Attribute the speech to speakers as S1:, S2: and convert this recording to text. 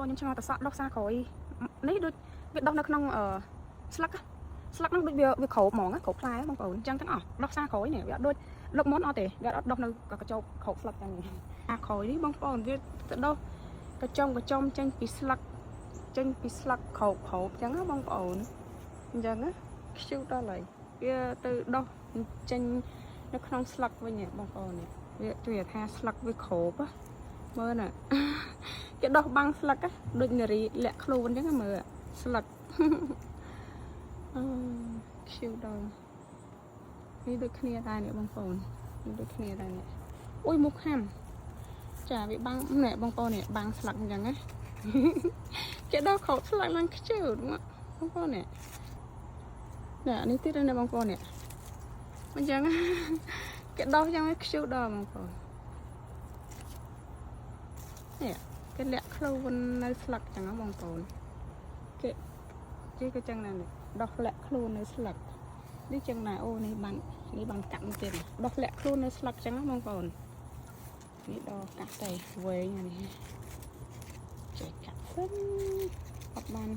S1: ប្អូនខ្ញុំឆ្ងល់តសក់ដុសសាក្រោយនេះដូចវាដុសនៅក្នុងស្លឹកហ្នឹងដូចវាក្រោបហ្មងក្រោបផ្លែបងប្អូនអញ្ចឹងទាំងអស់ដុសសាក្រោយនេះវាអត់ដូចលឹកមុនអត់ទេវាអត់ដុសនៅកញ្ចោបក្រោបស្លឹកទាំងនេះអាក្រោយនេះបងប្អូនវាទៅដុសកញ្ចុំចេញពីស្លឹកក្រោបអញ្ចឹងណាបងប្អូនអញ្ចឹងណាខ្ជិលដល់ហើយវាទៅដុសចេញនៅក្នុងស្លឹកវិញបងប្អូនវាជួយថាស្លឹកវាក្រោបមើលណាគេដោះបាំងស្លឹកដូចនារីលាក់ខ្លួនអញ្ចឹងមើលស្លឹកខ្ជិលដល់នេះដូចគ្នាដែរនេះបងប្អូននេះដូចគ្នាដែរនេះអូយមុខហាំចាវាបាំងនេះបងប្អូននេះបាំងស្លឹកអញ្ចឹងណាគេដោះខោស្លឹកឡើងខ្ជិលបងប្អូននេះនេះទៀតនេះបងប្អូននេះអញ្ចឹងគេដោះយ៉ាងខ្ជិលដល់បងប្អូននេះគេលាក់ខ្លួននៅស្លឹកចឹងណាបងប្អូនគេក៏ចឹងដែរដោះលាក់ខ្លួននៅស្លឹកនេះចឹងដែរអូនេះបានកាត់ទៀតដោះលាក់ខ្លួននៅស្លឹកចឹងណាបងប្អូននេះដល់កាត់ទៅវែងអានេះចេះកាត់សិនអត់បាន